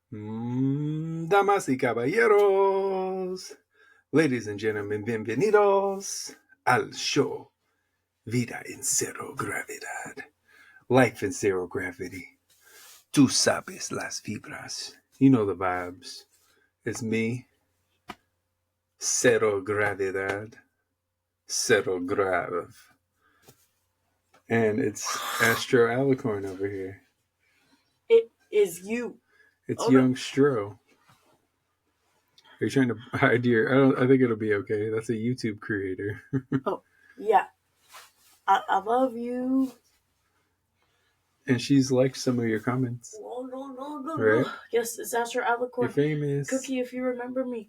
Damas y caballeros, ladies and gentlemen, bienvenidos al show Vida en Cero Gravedad. Life in Zero Gravity. Tú sabes las vibras. You know the vibes. It's me, Cero Gravedad, Cero Grave. And it's Astro Alicorn over here. It is you. It's young Stro. Are you trying to hide your... I think it'll be okay. That's a YouTube creator. Oh, yeah. I love you. And she's liked some of your comments. No. Right? Yes, it's Astro Alicorn. You're famous. Cookie, if you remember me.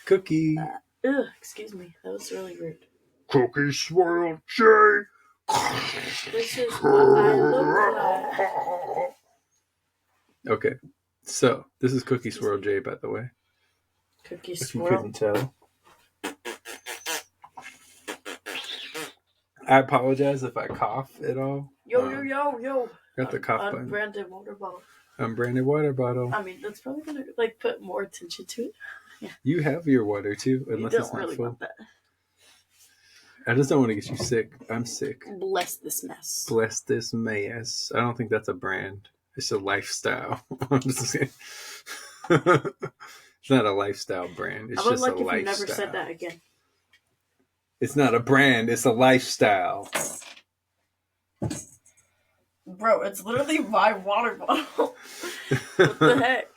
Cookie. Excuse me. That was really rude. Cookie Swirl J. This is what I look like. Okay. So, this is Cookie Swirl J, by the way. Cookie If you Swirl. couldn't tell. I apologize if I cough at all. Yo. Got the cough button. Unbranded water bottle. Unbranded water bottle. I mean, that's probably going to put more attention to it. Yeah. You have your water too, unless you don't it's not really full. Want that. I just don't want to get you sick. I'm sick. Bless this mess. Bless this mess. I don't think that's a brand. It's a lifestyle. I'm just kidding. It's not a lifestyle brand. It's just a lifestyle. I would like if you never said that again. It's not a brand. It's a lifestyle. Bro, it's literally my water bottle. What the heck?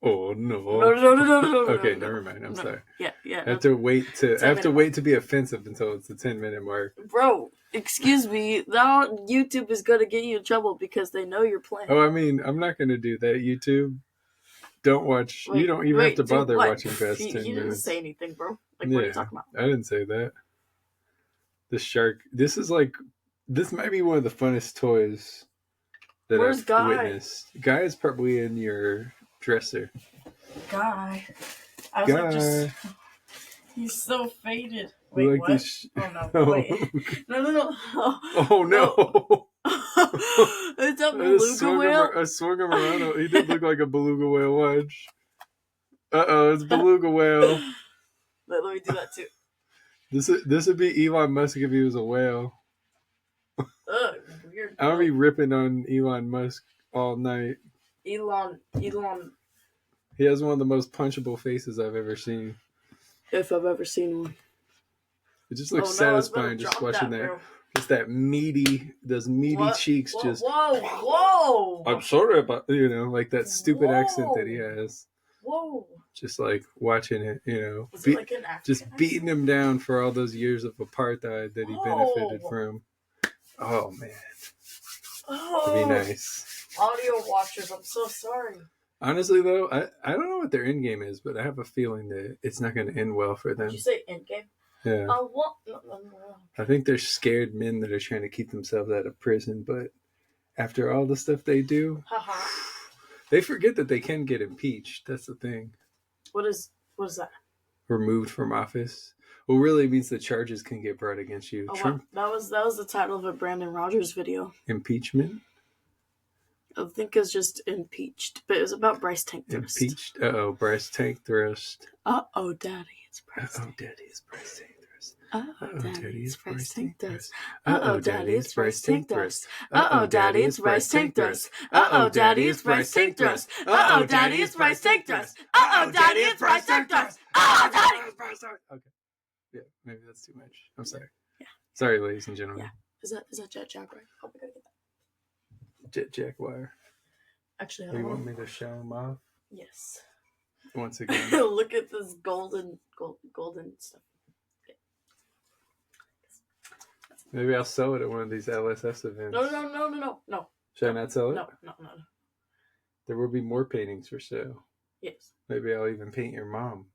Oh no! No. Okay, never mind. I'm sorry. Yeah. I have to wait to be offensive until it's the 10-minute mark. Bro, excuse me. Now YouTube is gonna get you in trouble because they know you're playing. Oh, I mean, I'm not gonna do that. YouTube, don't watch. You don't even have to bother watching past 10 minutes. You didn't say anything, bro. What are you talking about? I didn't say that. The shark. This might be one of the funnest toys that I've witnessed. Guy is probably in your dresser. Guy. I was he's so faded. Wait, like what? Oh no, wait. No. Oh no. It's a beluga whale? I swung him around. He did look like a beluga whale. Watch. It's beluga whale. Let me do that too. This would be Elon Musk if he was a whale. Weird. I'll be ripping on Elon Musk all night. Elon. He has one of the most punchable faces I've ever seen. If I've ever seen one. It just looks satisfying just watching that. Just that those meaty cheeks. Whoa! I'm sorry about, like that stupid accent that he has. Whoa! Just like watching it, Was it like an just beating him down for all those years of apartheid that he benefited from. Oh man. It'd be nice. Audio watchers, I'm so sorry. Honestly, though, I don't know what their end game is, but I have a feeling that it's not going to end well for them. Did you say end game? Yeah. What? No. I think they're scared men that are trying to keep themselves out of prison, but after all the stuff they do, they forget that they can get impeached. That's the thing. What is that? Removed from office. Well, really means the charges can get brought against you. Trump. Wow. That was the title of a Brandon Rogers video. Impeachment? I think it's just impeached, but it was about Bryce Tank Thrust. Impeached? Bryce Tank Thrust. Daddy, it's Bryce. Daddy, it's Bryce Tank Thrust. Daddy, it's Bryce Tank Thrust. Daddy, it's Bryce Tank Thrust. Daddy, it's Bryce Tank Thrust. Daddy, it's Bryce Tank Thrust. Daddy, it's Bryce Tank Thrust. Daddy, it's Bryce Tank Thrust. Daddy, it's Bryce Tank Thrust. Okay. Yeah, maybe that's too much. I'm sorry. Yeah. Sorry, ladies and gentlemen. Yeah. Is that Jet Jack right? Oh, we gotta get that. Jet Jack wire. Actually, you want me to show him off? Yes. Once again. Look at this golden stuff. Okay. Maybe I'll sell it at one of these LSS events. No. Should I not sell it? No. There will be more paintings for sale. Yes. Maybe I'll even paint your mom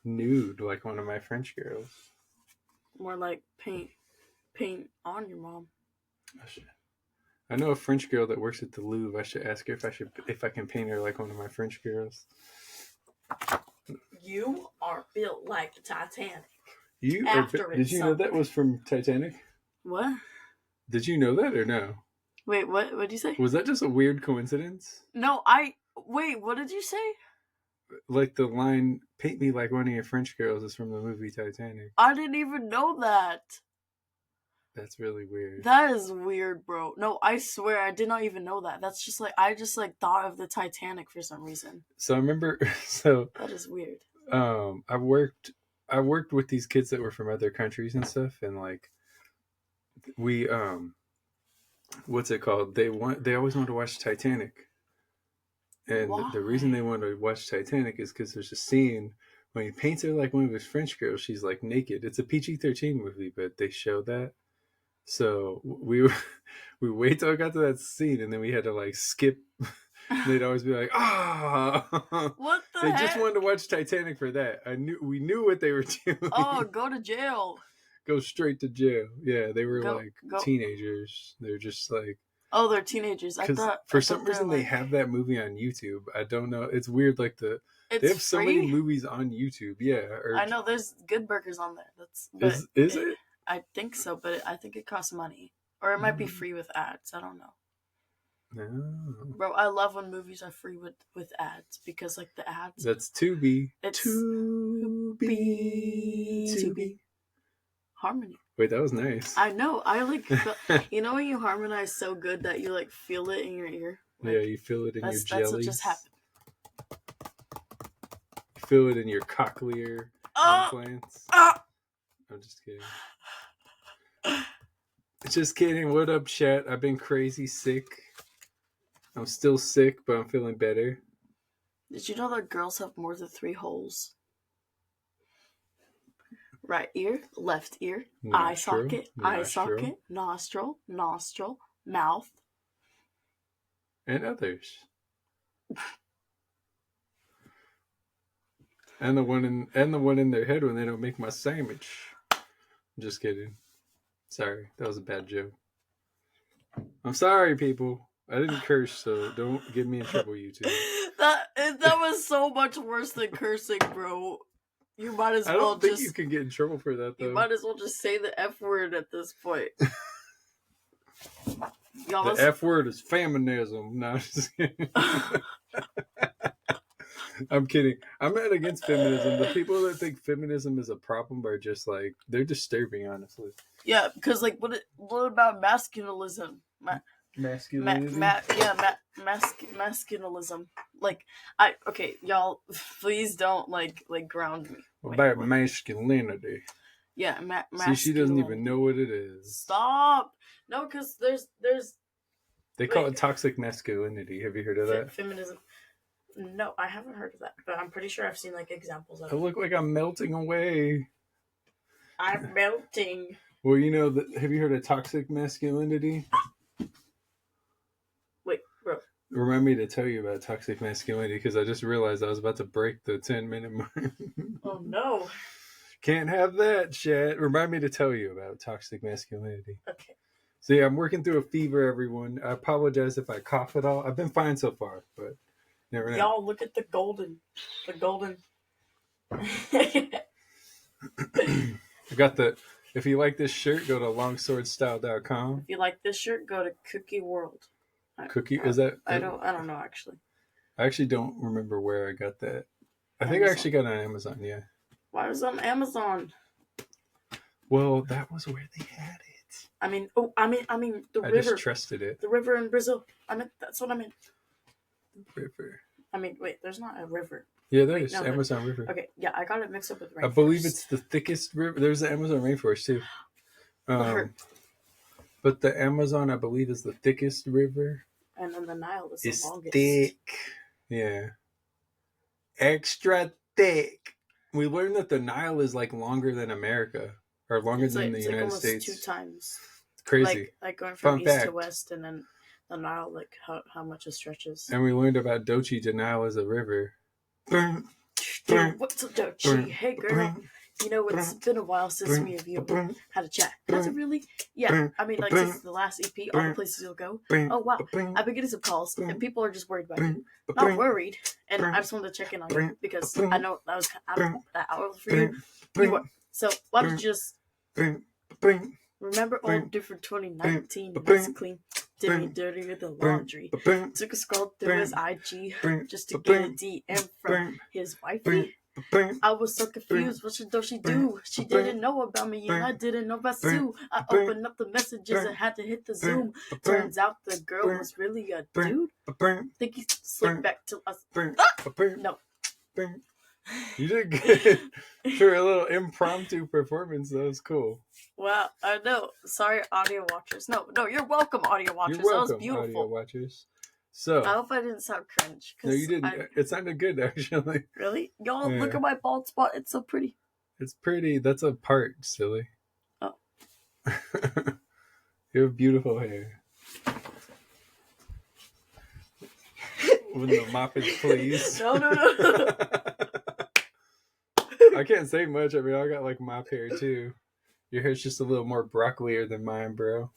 nude like one of my French girls. More like paint on your mom. I know a French girl that works at the Louvre. I should ask her if I can paint her like one of my French girls. You are built like the Titanic. Did you know that was from Titanic? What? Did you know that or no? Wait, what did you say? Was that just a weird coincidence? No, Wait, what did you say? Like the line, "Paint me like one of your French girls," is from the movie Titanic. I didn't even know that. That's really weird. That is weird, bro. No, I swear I did not even know that. That's just like I just like thought of the Titanic for some reason. So I remember. So that is weird. I worked with these kids that were from other countries and stuff, and like we what's it called? They always wanted to watch Titanic, and the reason they wanted to watch Titanic is because there's a scene when he paints her like one of his French girls. She's like naked. It's a PG-13 movie, but they show that. So we wait till I got to that scene, and then we had to like skip. They'd always be like, what the They heck? just wanted to watch Titanic for that. We knew what they were doing. Oh, go to jail. Go straight to jail. Yeah, they were teenagers. They're just like... Oh, they're teenagers. For some reason, they have that movie on YouTube. I don't know. It's weird. Like they have so many movies on YouTube. Yeah. I know. There's good burgers on there. Is it? I think so, but I think it costs money. Or it might be free with ads. I don't know. No. Bro, I love when movies are free with ads because like the ads. That's Tubi. It's Tubi. Harmony. Wait, that was nice. I know. I like you know when you harmonize so good that you like feel it in your ear? Like, yeah, you feel it in your jellies. That's what just happened. You feel it in your cochlear implants. I'm just kidding. Just kidding. What up, chat? I've been crazy sick. I'm still sick, but I'm feeling better. Did you know that girls have more than 3 holes? Right ear, left ear, eye socket, nostril, mouth. And others. and the one in their head when they don't make my sandwich. I'm just kidding. Sorry, that was a bad joke. I'm sorry, people. I didn't curse, so don't get me in trouble, you two. That was so much worse than cursing, bro. You might as well I don't think you can get in trouble for that, though. You might as well just say the F word at this point. The F word is feminism. No, I'm just kidding. I'm kidding. I'm not against feminism. The people that think feminism is a problem are just like, they're disturbing, honestly. Yeah, because like, what about masculinism? Masculinism? Masculinism. Like, okay, y'all, please don't like ground me. What about masculinity? Yeah, See, she doesn't even know what it is. Stop. No, because there's. They call it toxic masculinity. Have you heard of that? Feminism. No, I haven't heard of that, but I'm pretty sure I've seen like examples of it. I look like I'm melting away. I'm melting. Well, you know, have you heard of toxic masculinity? Wait, bro. Remind me to tell you about toxic masculinity because I just realized I was about to break the 10-minute mark. Oh, no. Can't have that, chat. Remind me to tell you about toxic masculinity. Okay. So, yeah, I'm working through a fever, everyone. I apologize if I cough at all. I've been fine so far, but never know. Y'all, look at the golden. I got the... If you like this shirt, go to longswordstyle.com. If you like this shirt, go to Cookie World. Is that... I don't know, actually. I actually don't remember where I got that. I think I actually got it on Amazon, yeah. Why was it on Amazon? Well, that was where they had it. I mean, the river. I just trusted it. The river in Brazil. That's what I meant. River. I mean, wait, there's not a river. Yeah, there is. Amazon River. Okay, yeah, I got it mixed up with rainforest. I believe it's the thickest river. There's the Amazon rainforest, too. But the Amazon, I believe, is the thickest river. And then the Nile is the longest. Thick. Yeah. Extra thick. We learned that the Nile is like longer than America. Or longer than the United States. 2 times. It's crazy. Like going from east to west, and then the Nile, like how much it stretches. And we learned about Dochi to Nile as a river. What's up, Dochi? Hey, girl. You know, it's been a while since me and you had a chat. Has it really? Yeah. I mean, like, since the last EP, all the places you'll go. Oh, wow. I've been getting some calls, and people are just worried about you. Not worried. And I just wanted to check in on you, because I know that was out of for you. So, why don't you just remember old different 2019, nice and clean. did me dirtier than laundry. Took a scroll through his IG just to get a DM from his wifey. I was so confused. What should she do? She didn't know about me, and I didn't know about Sue. I opened up the messages and had to hit the Zoom. Turns out the girl was really a dude. Think he slipped back to us. No. You did good for a little impromptu performance. That was cool. Well, I know. Sorry, audio watchers. No, you're welcome, audio watchers. You're welcome, that was beautiful. Audio watchers. So I hope I didn't sound cringe. No, you didn't. It sounded good, actually. Really? Y'all, look at my bald spot. It's so pretty. It's pretty. That's a part, silly. Oh. You have beautiful hair. When the moppage, please. No. I can't say much. I mean, I got like mop hair too. Your hair's just a little more broccolier than mine, bro.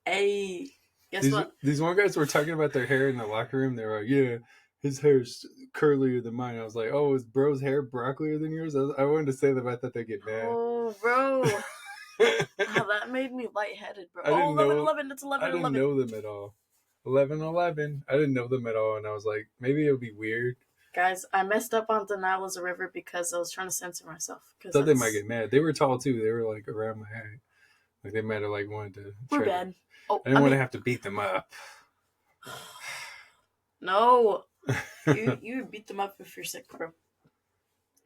Hey, guess what? These one guys were talking about their hair in the locker room. They were like, yeah, his hair's curlier than mine. I was like, oh, is bro's hair broccolier than yours? I wanted to say that, but I thought they'd get mad. Oh, bro. That made me lightheaded, bro. 11. It's 11. I didn't know them at all. 11. I didn't know them at all, and I was like, maybe it would be weird. Guys, I messed up on Denial is a River because I was trying to censor myself. Thought they might get mad. They were tall too. They were like around my height. Like they might have like wanted to. We're bad. I didn't want to have to beat them up. No, you would beat them up if you're sick, bro.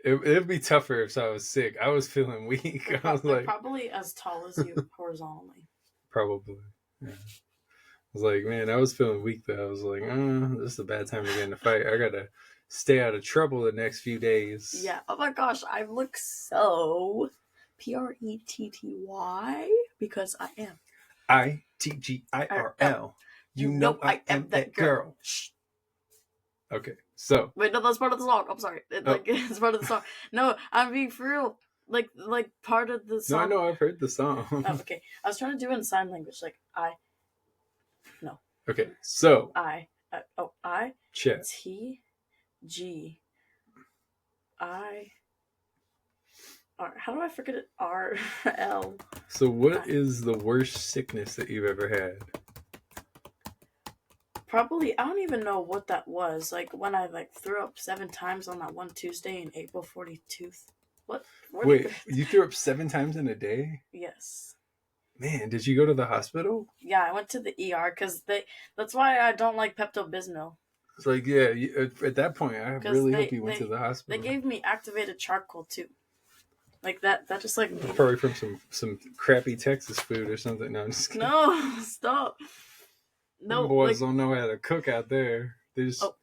It'd be tougher if I was sick. I was feeling weak. I was like probably as tall as you horizontally. Probably. Yeah. I was like, man, I was feeling weak though. I was like, this is a bad time to get in a fight. I gotta stay out of trouble the next few days. Yeah. Oh my gosh, I look so pretty because I am. ITGIRL. You know I am that girl. Shh. Okay, so. Wait, no, that's part of the song. I'm sorry. It's part of the song. No, I'm being for real. Like part of the song. No, I know, I've heard the song. Oh, okay. I was trying to do it in sign language. No. Okay, so. I. Check. TGI. How do I forget it? RL. So what is the worst sickness that you've ever had? Probably, I don't even know what that was. Like when I threw up 7 times on that one Tuesday in April 42nd. What? Wait, you threw up 7 times in a day? Yes. Man, did you go to the hospital? Yeah, I went to the ER because that's why I don't like Pepto-Bismol. It's like, yeah, at that point, I really hope you went to the hospital. They gave me activated charcoal too. Like that just like... Probably from some crappy Texas food or something. No, I'm just kidding. No, stop. No, the boys don't know how to cook out there. They just... Oh.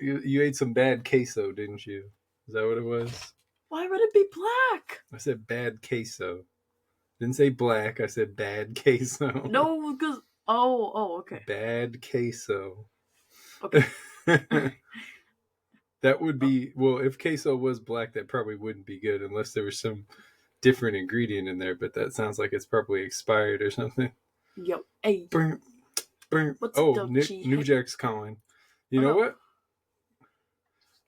You ate some bad queso, didn't you? Is that what it was? Why would it be black? I said bad queso. Didn't say black. I said bad queso. No, because... Oh, okay. Bad queso. Okay. That would be... Well, if queso was black, that probably wouldn't be good unless there was some different ingredient in there, but that sounds like it's probably expired or something. Yo, hey. What's Neujack's calling. You know what?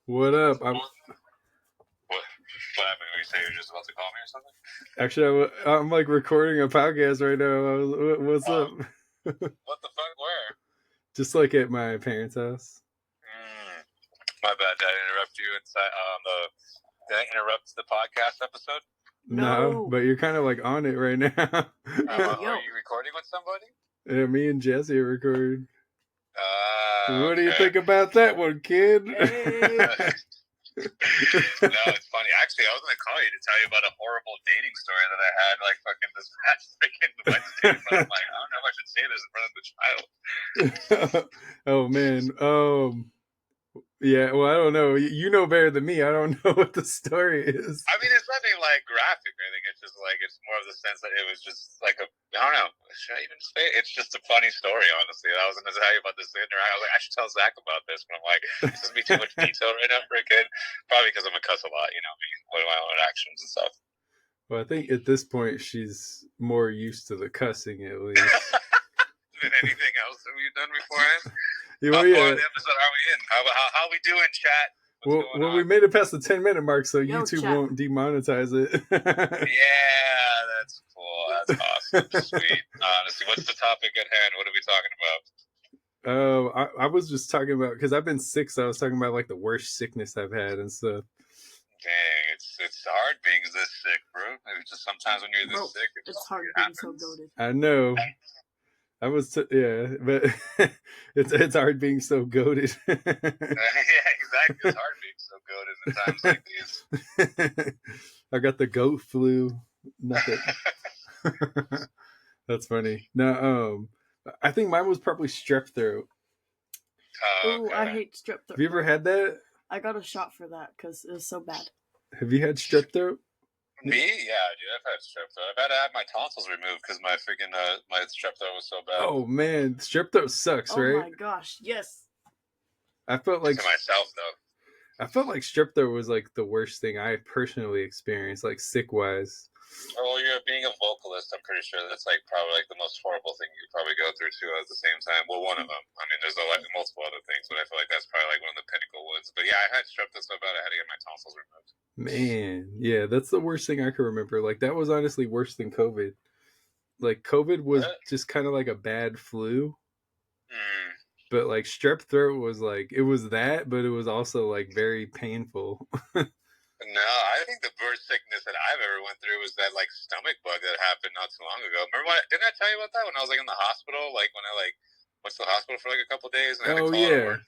What up? What happened? You say you're just about to call me or something? Actually, I'm like recording a podcast right now. What's up? What the fuck? Where? Just like at my parents' house. My bad. Did I interrupt you inside did I interrupt the podcast episode? No, but you're kind of like on it right now. Are you recording with somebody? Yeah, me and Jesse are recording. What do you think about that one, kid? Hey. No, it's funny. Actually, I was going to call you to tell you about a horrible dating story that I had like fucking this past freaking Wednesday. But I'm like, I don't know if I should say this in front of the child. Oh, man. Yeah, well, I don't know. You know better than me. I don't know what the story is. I mean, it's nothing like graphic. I think it's just like, it's more of the sense that it was just like I don't know. Should I even say it? It's just a funny story, honestly. I was going to tell you about this later. I was like, I should tell Zach about this. But I'm like, this is be too much detail right now for a kid. Probably because I'm a cuss a lot, you know, one of my own actions and stuff. Well, I think at this point, she's more used to the cussing, at least. Than anything else that we've done beforehand. Yeah, How far in the episode are we in? How we doing, chat? What's Well, going on? we made it past the 10-minute mark, so Yo, YouTube chat. won't demonetize it. Yeah, that's cool. That's awesome. Sweet. Honestly, what's the topic at hand? What are we talking about? I was just talking about, because I've been sick, so I was talking about like the worst sickness I've had and stuff. Dang, it's hard being this sick, bro. It's just sometimes when you're Bro, this sick, it's hard it being so happens. goated. I know. I was, yeah, but it's hard being so goated. Yeah, exactly. It's hard being so good in times like these. I got the goat flu. Nothing. That's funny. No, I think mine was probably strep throat. Ooh, Okay. I hate strep throat. Have you ever had that? I got a shot for that because it was so bad. Have you had strep throat? Me? Yeah, dude. I've had strep throat. I've had to have my tonsils removed because my freaking my strep throat was so bad. Oh man, strep throat sucks, Oh right? my gosh, yes. I felt like to myself though. I felt like strep throat was like the worst thing I personally experienced, like sick wise. Well, you're being a vocalist. I'm pretty sure that's like probably like the most horrible thing you could probably go through too at the same time. Well, one of them. I mean, there's multiple other things, but I feel like that's probably like one of the pinnacle ones. But yeah, I had strep throat so bad I had to get my tonsils removed. Man, yeah, that's the worst thing I can remember. Like that was honestly worse than COVID. Like COVID was just kind of like a bad flu. Mm. But like strep throat was like, it was that, but it was also like very painful. No, I think the worst sickness that I've ever went through was that like stomach bug that happened not too long ago. Remember didn't I tell you about that when I was like in the hospital? Like when I like went to the hospital for like a couple of days and I had to call out of work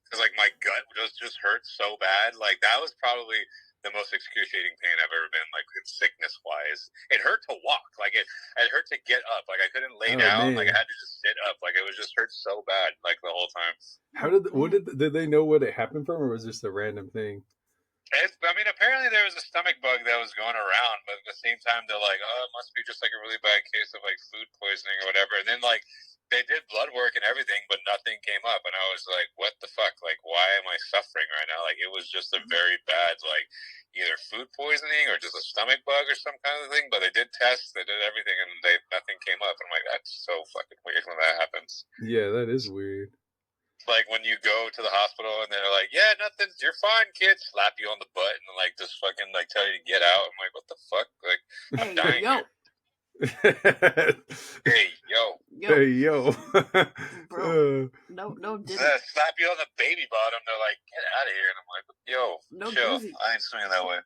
because like my gut just hurt so bad. Like that was probably the most excruciating pain I've ever been, like sickness wise. It hurt to walk, like it hurt to get up. Like I couldn't lay down, like I had to just sit up. Like it was just hurt so bad, like the whole time. How did they know what it happened from, or was it just a random thing? I mean, apparently there was a stomach bug that was going around, but at the same time, they're like, oh, it must be just like a really bad case of like food poisoning or whatever. And then like they did blood work and everything, but nothing came up. And I was like, what the fuck? Like, why am I suffering right now? Like, it was just a very bad, like, either food poisoning or just a stomach bug or some kind of thing. But they did tests, they did everything, and nothing came up. And I'm like, that's so fucking weird when that happens. Yeah, that is weird. Like when you go to the hospital and they're like, yeah, nothing, you're fine, kid. Slap you on the butt and like just fucking like tell you to get out. I'm like, what the fuck? Like, I'm dying. Yo. Hey, yo. Hey, yo. Bro. No, did slap you on the baby bottom. They're like, get out of here. And I'm like, yo, no chill. drizzy. I ain't swinging that way.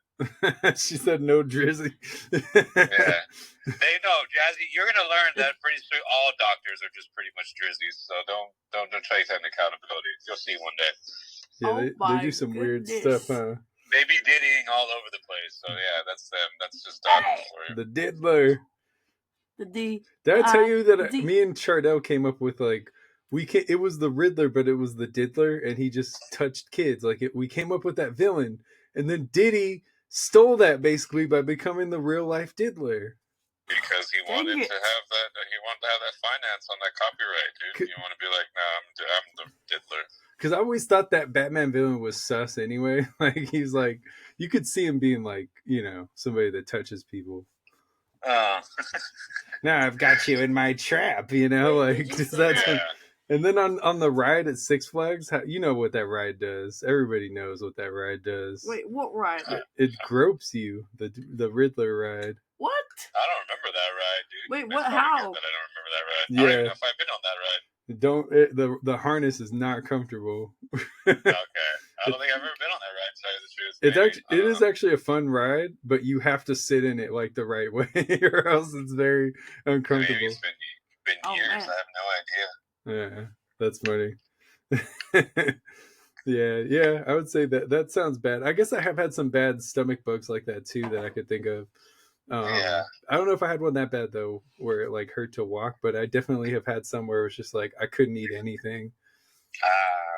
She said no drizzy. Yeah. They know, Jazzy, you're gonna learn that pretty soon all doctors are just pretty much drizzies, so don't try to take accountability. You'll see one day. Yeah, they do some weird stuff, huh? They be diddying all over the place, so yeah, that's them. That's just doctors for you. The diddler. The D. Did I tell you that me and Chardell came up with like it was the Riddler, but it was the diddler, and he just touched kids. Like we came up with that villain, and then Diddy stole that basically by becoming the real life diddler. Because he wanted to have that. He wanted to have that finance on that copyright, dude. You want to be like, nah, I'm the diddler. Because I always thought that Batman villain was sus anyway. Like he's like, you could see him being like, somebody that touches people. Oh. Now I've got you in my trap, like that's. Yeah. And then on the ride at Six Flags, you know what that ride does. Everybody knows what that ride does. Wait, what ride? It gropes you. The Riddler ride. What? I don't remember that ride, dude. Wait, what? How? I don't remember that ride. Yeah. I don't even know if I've been on that ride. The harness is not comfortable. Okay. I don't think I've ever been on that ride, to tell you the truth. It is actually a fun ride, but you have to sit in it like the right way, or else it's very uncomfortable. Maybe it's been years. Man. I have no idea. Yeah, that's funny. yeah, I would say that sounds bad. I guess I have had some bad stomach bugs like that too that I could think of. I don't know if I had one that bad though, where it like hurt to walk, but I definitely have had some where it was just like I couldn't eat anything.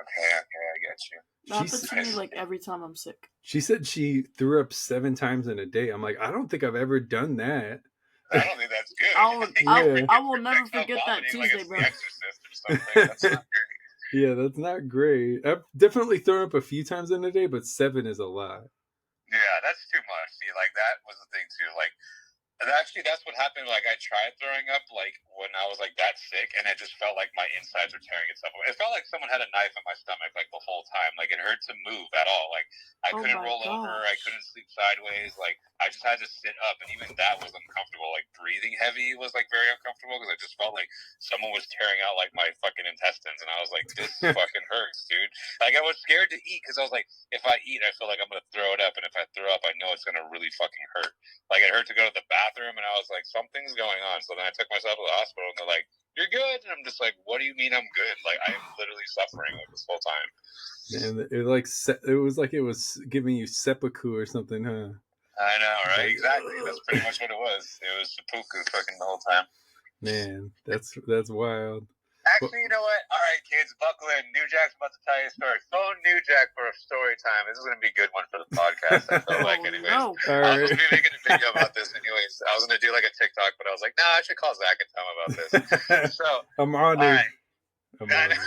Okay, I get you. That happens to me like every time I'm sick. She said she threw up 7 times in a day. I'm like, I don't think I've ever done that. I don't think that's good. I will never forget that Tuesday, bro. That's not great. Yeah, that's not great. I've definitely thrown up a few times in a day, but 7 is a lot. Yeah, that's too much. See, like that was the thing too. Like And actually, that's what happened. Like, I tried throwing up, like, when I was, like, that sick, and it just felt like my insides were tearing itself away. It felt like someone had a knife in my stomach, like, the whole time. Like, it hurt to move at all. Like, I Oh couldn't my roll over. I gosh. couldn't sleep sideways. Like, I just had to sit up, and even that was uncomfortable. Like, breathing heavy was, like, very uncomfortable because I just felt like someone was tearing out, like, my fucking intestines, and I was like, this fucking hurts, dude. Like, I was scared to eat because I was like, if I eat, I feel like I'm going to throw it up, and if I throw up, I know it's going to really fucking hurt. Like, it hurt to go to the bathroom, and I was like, something's going on. So then I took myself to the hospital, and they're like, you're good. And I'm just like, what do you mean I'm good? Like, I am literally suffering like this whole time. Man, it was like it was giving you seppuku or something, huh? I know, right? Like, Exactly. That's pretty much what it was. It was seppuku fucking the whole time. Man, that's wild. Actually, you know what? All right, kids, buckle in. Neujack's about to tell you a story. Phone Neujack for a story time. This is going to be a good one for the podcast, I feel like, anyways. No. All I right. was supposed to be making a video about this anyways. I was going to do like a TikTok, but I was like, nah, I should call Zach and tell him about this. So, I'm honored. all right. I'm honored.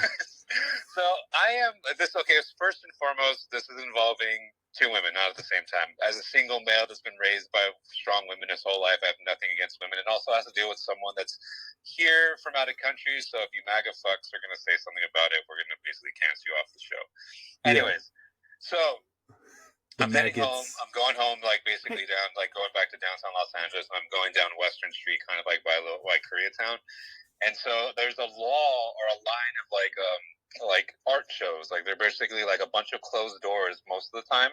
So I am this. Okay, first and foremost, this is involving two women, not at the same time. As a single male that's been raised by strong women his whole life, I have nothing against women. It also has to deal with someone that's here from out of country. So if you MAGA fucks are going to say something about it, we're going to basically cancel you off the show. Anyways, so I'm heading home. I'm going home, like basically down, like going back to downtown Los Angeles. And I'm going down Western Street, kind of like by little white Koreatown. And so there's a law or a line of like art shows. Like they're basically like a bunch of closed doors most of the time.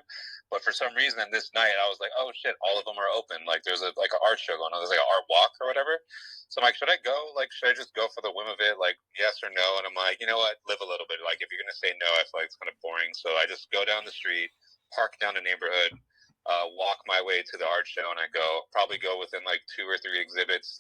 But for some reason this night I was like, oh shit, all of them are open. Like there's like an art show going on. There's like an art walk or whatever. So I'm like, should I go? Like, should I just go for the whim of it? Like, yes or no? And I'm like, you know what? Live a little bit. Like, if you're going to say no, I feel like it's kind of boring. So I just go down the street, park down the neighborhood, walk my way to the art show, and I probably go within like 2 or 3 exhibits.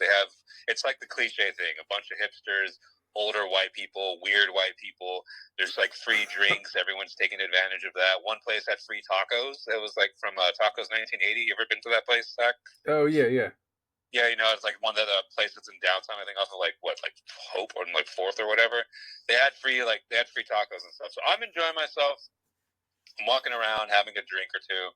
It's like the cliche thing, a bunch of hipsters, older white people, weird white people. There's like free drinks. Everyone's taking advantage of that. One place had free tacos. It was like from Tacos 1980. You ever been to that place, Zach? Oh, yeah. Yeah, you know, it's like one of the places in downtown, I think off of like Hope or like 4th or whatever. They had free tacos and stuff. So I'm enjoying myself. I'm walking around having a drink or two.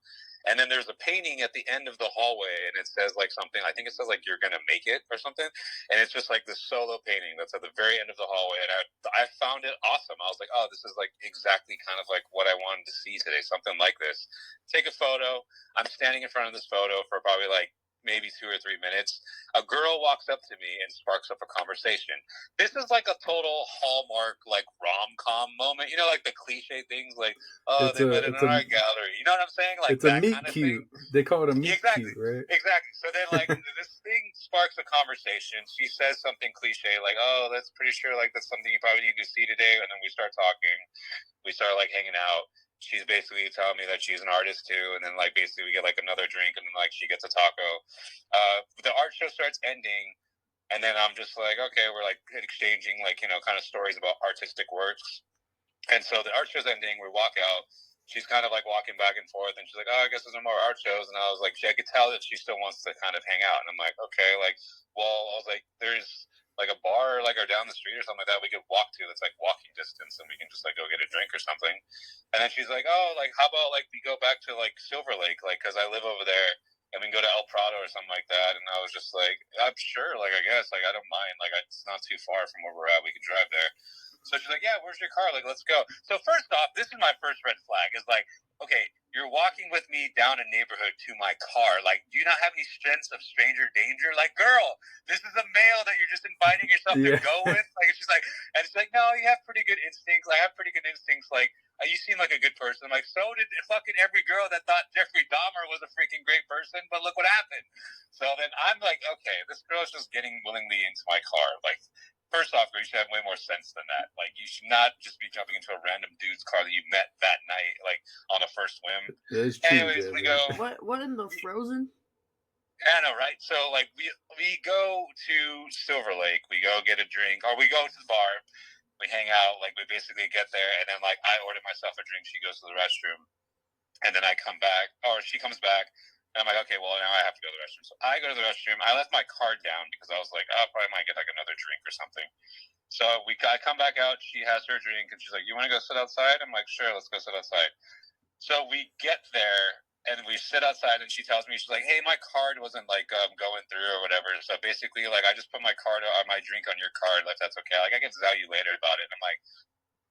And then there's a painting at the end of the hallway, and it says like something. I think it says like "You're gonna make it" or something. And it's just like this solo painting that's at the very end of the hallway. And I found it awesome. I was like, oh, this is like exactly kind of like what I wanted to see today. Something like this. Take a photo. I'm standing in front of this photo for probably like maybe 2 or 3 minutes. A girl walks up to me and sparks up a conversation. This is like a total Hallmark like rom-com moment. You know, like the cliche things like, oh, they met in an art gallery. You know what I'm saying? Like it's a that meet kind of cute. thing. They call it a meet cute, right? Exactly. So then, like, this thing sparks a conversation. She says something cliche, like, "Oh, that's pretty sure, like, that's something you probably need to see today." And then we start talking. We start like hanging out. She's basically telling me that she's an artist too, and then like basically we get like another drink, and then like she gets a taco. The art show starts ending, and then I'm just like, okay, we're like exchanging like kind of stories about artistic works. And so the art show's ending. We walk out. She's kind of like walking back and forth, and she's like, "Oh, I guess there's no more art shows." And I was like, I could tell that she still wants to kind of hang out. And I'm like, okay, like, well, I was like, there's like a bar like or down the street or something like that we could walk to that's like walking distance, and we can just like go get a drink or something. And then she's like, oh, like how about like we go back to like Silver Lake, like because I live over there, and we can go to El Prado or something like that. And I was just like, I'm sure, like I guess, like I don't mind, like it's not too far from where we're at, we can drive there. So she's like, yeah, where's your car? Like, let's go. So first off, this is my first red flag. Is like, okay, you're walking with me down a neighborhood to my car. Like, do you not have any sense of stranger danger? Like, girl, this is a male that you're just inviting yourself to go with. Like, she's like, and it's like, no, you have pretty good instincts. I have pretty good instincts. Like, you seem like a good person. I'm like, so did fucking every girl that thought Jeffrey Dahmer was a freaking great person. But look what happened. So then I'm like, okay, this girl's just getting willingly into my car. Like, first off, you should have way more sense than that. Like, you should not just be jumping into a random dude's car that you met that night, like, on a first whim. That is true. Anyways, we go. What in the Frozen? I know, right? So, like, we go to Silver Lake. We go get a drink, or we go to the bar. We hang out. Like, we basically get there, and then, like, I order myself a drink. She goes to the restroom, and then I come back, or she comes back. And I'm like, okay, well, now I have to go to the restroom. So I go to the restroom. I left my card down because I was like, oh, I probably might get like another drink or something. So I come back out. She has her drink, and she's like, you want to go sit outside? I'm like, sure, let's go sit outside. So we get there, And we sit outside, and she tells me, she's like, "Hey, my card wasn't like going through or whatever. So basically, like, I just put my card on my drink on your card. Like, that's okay. Like, I can tell you later about it." And I'm like,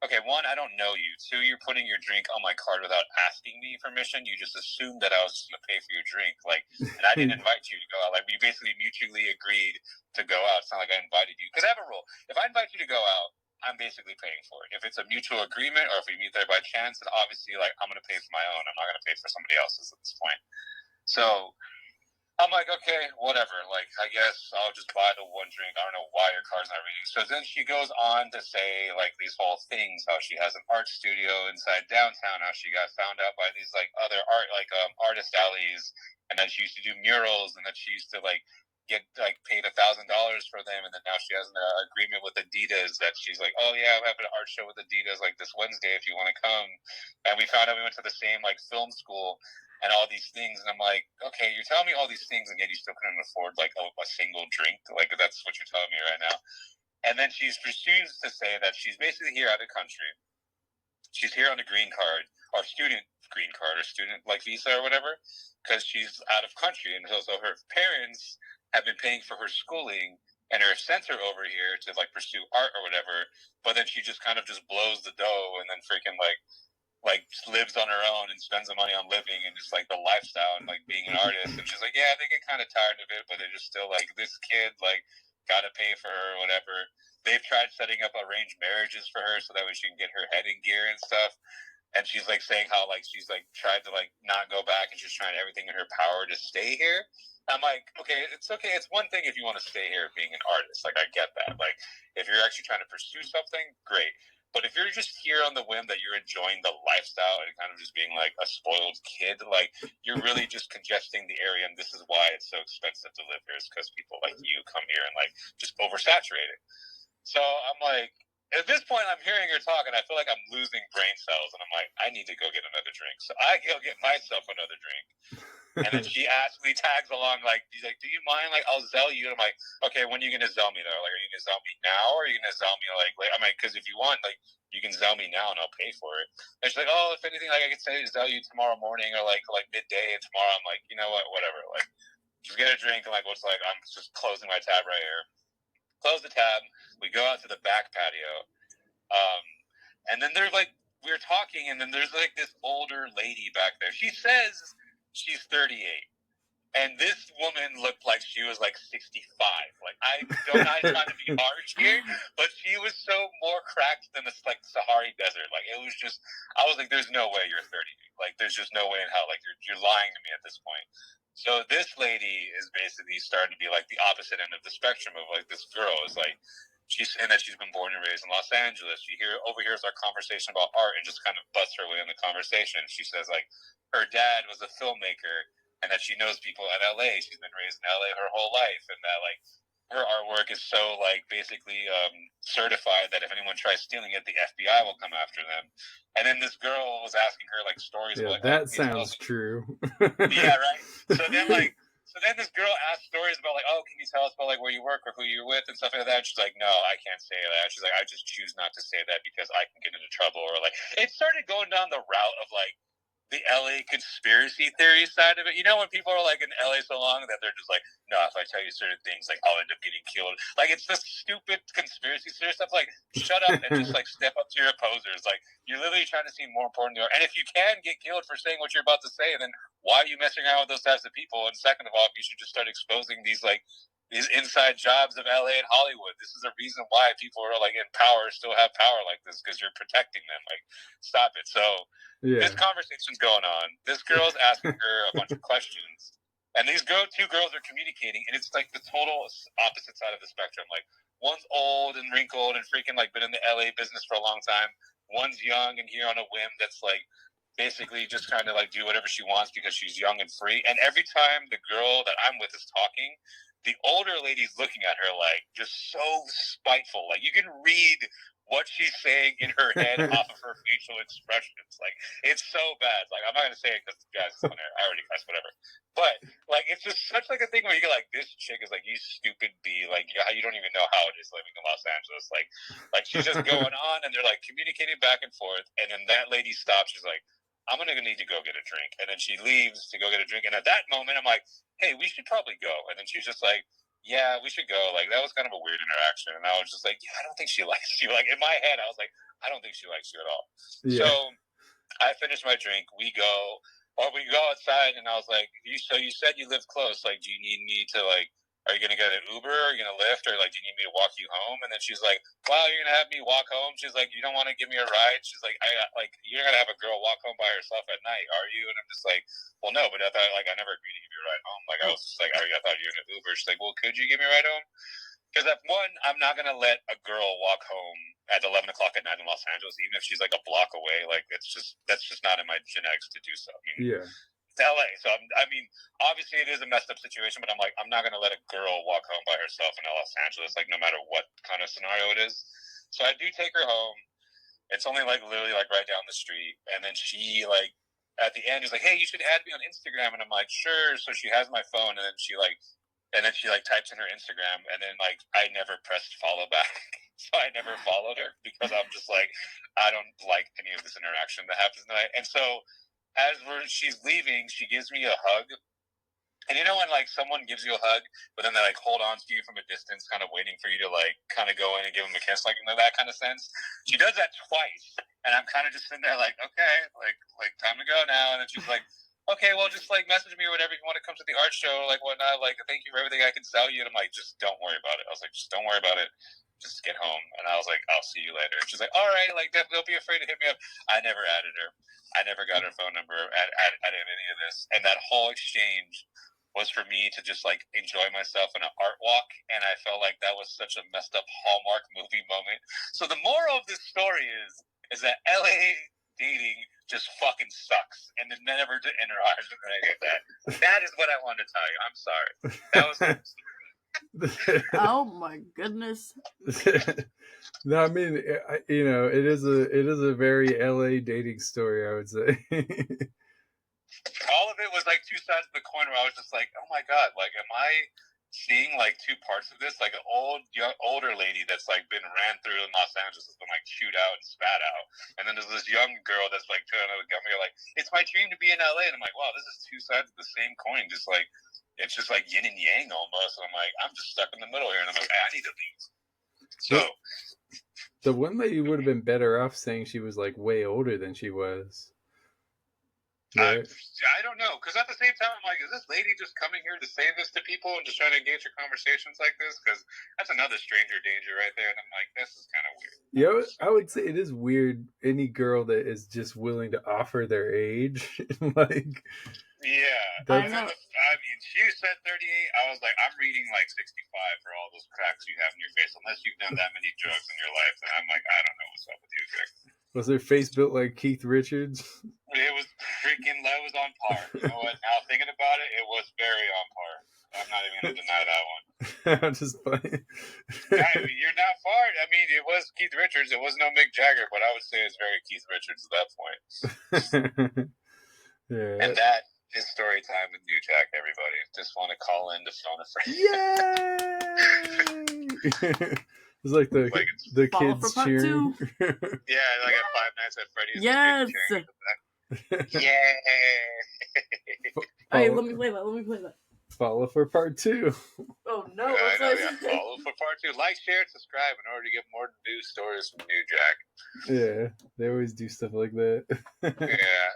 "Okay, one, I don't know you. Two, you're putting your drink on my card without asking me permission. You just assumed that I was going to pay for your drink. Like, and I didn't invite you to go out. Like, we basically mutually agreed to go out. It's not like I invited you. Because I have a rule. If I invite you to go out, I'm basically paying for it. If it's a mutual agreement or if we meet there by chance, then obviously, like, I'm going to pay for my own. I'm not going to pay for somebody else's at this point. So I'm like, okay, whatever. Like, I guess I'll just buy the one drink. I don't know why your card's not reading. So then she goes on to say, like, these whole things, how she has an art studio inside downtown, how she got found out by these, like, other artist alleys, and then she used to do murals, and then she used to, like, get, like, paid $1,000 for them, and then now she has an agreement with Adidas that she's like, oh, yeah, I'm having an art show with Adidas, like, this Wednesday if you want to come. And we found out we went to the same, like, film school, and all these things, and I'm like, okay, you're telling me all these things, and yet you still couldn't afford like a single drink. Like, that's what you're telling me right now. And then she proceeds to say that she's basically here out of the country. She's here on a green card, or student green card, or student like visa or whatever, because she's out of country, and so her parents have been paying for her schooling and her sent her over here to like pursue art or whatever. But then she just kind of just blows the dough and then freaking like lives on her own and spends the money on living and just like the lifestyle and like being an artist. And she's like, yeah, they get kind of tired of it, but they're just still like, this kid like gotta pay for her or whatever. They've tried setting up arranged marriages for her so that way she can get her head in gear and stuff. And she's like saying how like she's like tried to like not go back and she's trying everything in her power to stay here. I'm like, okay. It's one thing if you want to stay here being an artist. Like, I get that. Like, if you're actually trying to pursue something, great. But if you're just here on the whim that you're enjoying the lifestyle and kind of just being like a spoiled kid, like, you're really just congesting the area. And this is why it's so expensive to live here, is because people like you come here and like just oversaturate it. So I'm like, at this point, I'm hearing her talk, and I feel like I'm losing brain cells, and I'm like, I need to go get another drink. So I go get myself another drink, and then she actually tags along, like, she's like, do you mind? Like, I'll Zell you. And I'm like, okay, when are you going to Zell me, though? Like, are you going to Zell me now, or are you going to Zell me, like, I'm like, because if you want, like, you can Zell me now, and I'll pay for it. And she's like, oh, if anything, like, I could say Zell you tomorrow morning, or, like midday and tomorrow. I'm like, you know what, whatever. Like, just get a drink, and, like, what's like, I'm just closing my tab right here. Close the tab. We go out to the back patio. And then they're like, we're talking, and then there's like this older lady back there. She says she's 38. And this woman looked like she was like 65. Like, I'm not trying to be harsh here, but she was so more cracked than this like Sahara Desert. Like, it was just, I was like, there's no way you're 30. Like, there's just no way in hell. Like, you're lying to me at this point. So this lady is basically starting to be like the opposite end of the spectrum of like this girl is like, she's saying that she's been born and raised in Los Angeles. She overhears our conversation about art and just kind of busts her way in the conversation. She says like her dad was a filmmaker and that she knows people in LA. She's been raised in LA her whole life, and that like her artwork is so like basically certified that if anyone tries stealing it, the FBI will come after them. And then this girl was asking her like stories. Yeah, about, like, that sounds true. Yeah, right. So then this girl asked stories about like, oh, can you tell us about like where you work or who you're with and stuff like that? And she's like, no, I can't say that. She's like, I just choose not to say that because I can get into trouble. Or like, it started going down the route of like the LA conspiracy theory side of it. You know, when people are like in LA so long that they're just like, no, if I tell you certain things, like I'll end up getting killed. Like, it's this stupid conspiracy theory stuff. Like, shut up and just like step up to your opposers. Like, you're literally trying to seem more important to her. And if you can get killed for saying what you're about to say, then why are you messing around with those types of people? And second of all, you should just start exposing these like these inside jobs of LA and Hollywood. This is the reason why people are like in power still have power like this, because you're protecting them. Like, stop it. So Yeah. this conversation's going on. This girl's asking her a bunch of questions, and these two girls are communicating, and it's like the total opposite side of the spectrum. Like, one's old and wrinkled and freaking like been in the LA business for a long time. One's young and here on a whim that's like basically just kind of like do whatever she wants because she's young and free. And every time the girl that I'm with is talking, the older lady's looking at her like just so spiteful. Like, you can read what she's saying in her head off of her facial expressions. Like, it's so bad. Like, I'm not gonna say it because guys, I already cussed, whatever. But like, it's just such like a thing where you get like, this chick is like, you stupid bee. Like, you don't even know how it is living in Los Angeles. Like she's just going on, and they're like communicating back and forth. And then that lady stops. She's like, I'm going to need to go get a drink. And then she leaves to go get a drink. And at that moment, I'm like, hey, we should probably go. And then she's just like, yeah, we should go. Like, that was kind of a weird interaction. And I was just like, yeah, I don't think she likes you. Like, in my head, I was like, I don't think she likes you at all. Yeah. So I finished my drink. We go outside, and I was like, so you said you live close. Like, do you need me to, like, are you going to get an Uber? Are you going to Lyft? Or, like, do you need me to walk you home? And then she's like, wow, you're going to have me walk home? She's like, you don't want to give me a ride? She's like, you're going to have a girl walk home by herself at night, are you? And I'm just like, well, no, but I thought, like, I never agreed to give you a ride home. Like, I was just like, I thought you were in an Uber. She's like, well, could you give me a ride home? Because I'm not going to let a girl walk home at 11 o'clock at night in Los Angeles, even if she's like a block away. Like, that's just not in my genetics to do so. I mean, yeah. It's LA. So, obviously it is a messed up situation, but I'm like, I'm not going to let a girl walk home by herself in Los Angeles, like, no matter what kind of scenario it is. So I do take her home. It's only, like, literally, like, right down the street. And then she, like, at the end is like, hey, you should add me on Instagram. And I'm like, sure. So she has my phone, and then she types in her Instagram, and then, like, I never pressed follow back. So I never followed her because I'm just like, I don't like any of this interaction that happens tonight. And so as she's leaving, she gives me a hug. And you know when, like, someone gives you a hug, but then they, like, hold on to you from a distance, kind of waiting for you to, like, kind of go in and give them a kiss, like, in that kind of sense? She does that twice, and I'm kind of just sitting there like, okay, like time to go now. And then she's like, okay, well, just, like, message me or whatever if you want to come to the art show, like, whatnot. Like, thank you for everything I can sell you. And I'm like, just don't worry about it. I was like, just don't worry about it. Just get home. And I was like, I'll see you later. And she's like, all right, like, don't be afraid to hit me up. I never added her. I never got her phone number at any of this. And that whole exchange was for me to just, like, enjoy myself in an art walk. And I felt like that was such a messed up Hallmark movie moment. So the moral of this story is that LA dating just fucking sucks, and it never to enter our that. That is what I wanted to tell you. I'm sorry. That was. Oh my goodness. No, I mean, you know, it is a very LA dating story, I would say. All of it was like two sides of the coin where I was just like, oh my God, like, am I seeing, like, two parts of this? Like, an older lady that's, like, been ran through in Los Angeles has been, like, chewed out and spat out. And then there's this young girl that's, like, trying to come here, like, it's my dream to be in LA. And I'm like, wow, this is two sides of the same coin. Just, like, it's just, like, yin and yang almost. And I'm like, I'm just stuck in the middle here. And I'm like, I need to leave. So. The one lady would have been better off saying she was, like, way older than she was. Right. I don't know, because at the same time, I'm like, is this lady just coming here to say this to people and just trying to engage in conversations like this? Because that's another stranger danger right there. And I'm like, this is kind of weird. Yeah, I would say it is weird. Any girl that is just willing to offer their age, like. Yeah. I mean, she said 38. I was like, I'm reading like 65 for all those cracks you have in your face. Unless you've done that many drugs in your life, and I'm like, I don't know what's up with you, Vic. Was her face built like Keith Richards? It was that was on par. You know what? Now thinking about it, it was very on par. I'm not even going to deny that one. I'm just playing. I mean, you're not far. I mean, it was Keith Richards. It was no Mick Jagger, but I would say it's very Keith Richards at that point. Yeah. And that is story time with Neujack, everybody. Just want to call in to phone a friend. Yay! It's like the kids cheering. Yeah, like at Five Nights at Freddy's. Yes. Yeah. Hey, let me play that. Follow for part 2. Oh no! Follow for part 2. Like, share, and subscribe in order to get more news stories from Neujack. Yeah, they always do stuff like that. Yeah.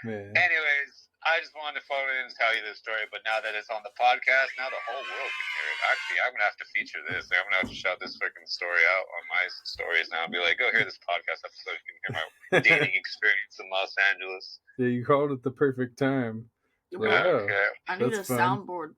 Man. Anyways, I just wanted to phone in and tell you this story, but now that it's on the podcast, now the whole world can hear it. Actually, I'm going to have to feature this. I'm going to have to shout this freaking story out on my stories now and be like, go hear this podcast episode. You can hear my dating experience in Los Angeles. Yeah, you called it the perfect time. Like, okay. I need a soundboard.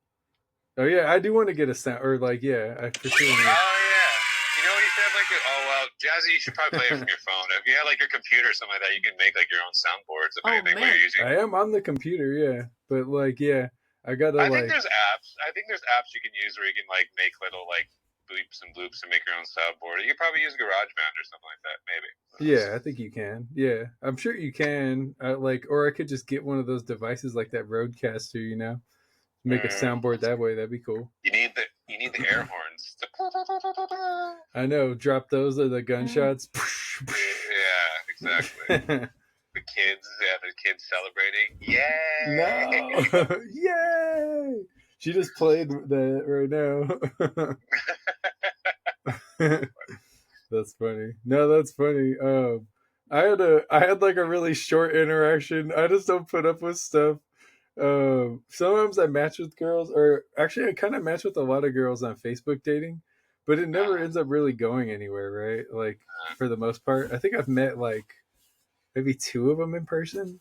Oh, yeah, I do want to get a sound, or like, yeah, I for sure. Oh, yeah. You know what he said? Like, oh, well, Jazzy, you should probably play it from your phone. If you have, like, your computer or something like that, you can make, like, your own soundboards of anything man. you're using. I am on the computer, yeah. But, like, yeah, I gotta, I think there's apps you can use where you can, like, make little, like, bleeps and bloops and make your own soundboard. You could probably use GarageBand or something like that, maybe. Yeah, I think you can. Yeah, I'm sure you can. Or I could just get one of those devices like that Rodecaster, you know? Make a soundboard that way. That'd be cool. You need the air horns. I know. Drop those or the gunshots. Yeah, exactly. The the kids celebrating. Yay! No, yay! She just played that right now. That's funny. No, that's funny. I had like a really short interaction. I just don't put up with stuff. Sometimes I match with girls, or actually, I kind of match with a lot of girls on Facebook dating, but it never ends up really going anywhere, right? Like for the most part, I think I've met like maybe 2 of them in person.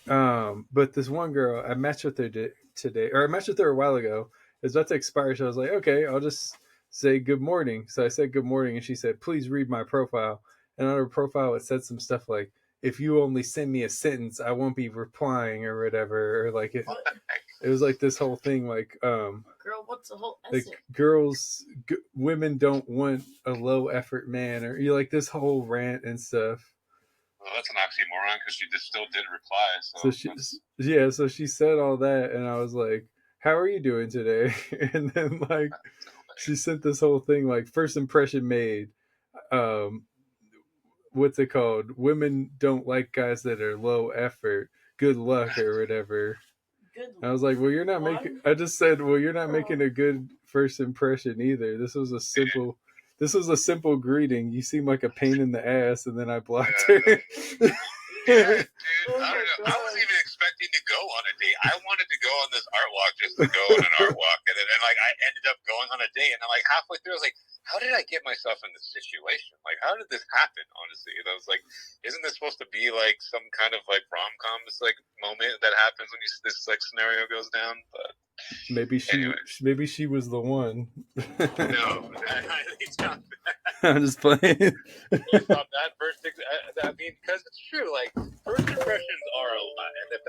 But this one girl, I matched with her today, or I matched with her a while ago. It's about to expire, so I was like, okay, I'll just say good morning. So I said good morning, and she said, please read my profile. And on her profile, it said some stuff like, if you only send me a sentence, I won't be replying or whatever. Or like it was like this whole thing, like Girl, what's the whole essay? like women don't want a low effort man, or you like this whole rant and stuff. Well, that's an oxymoron because she just still did reply. So she said all that, and I was like, "How are you doing today?" And then like she sent this whole thing like first impression made. What's it called? Women don't like guys that are low effort. Good luck or whatever. I was like, well, you're not making. I just said, well, you're not making a good first impression either. This was a simple greeting. You seem like a pain in the ass, and then I blocked her. Yeah, dude, I don't know. I wasn't even expecting to go on a date. I wanted to go on this art walk just to go on an art walk, and then like I ended up going on a date, and I'm like halfway through, I was like, how did I get myself in this situation? Like, how did this happen? Honestly, and I was like, isn't this supposed to be like some kind of like rom-com like moment that happens when this like scenario goes down? But maybe she was the one. No, it's not. I'm just playing. It's not that first. I mean, because it's true. Like first impressions are a lot, and if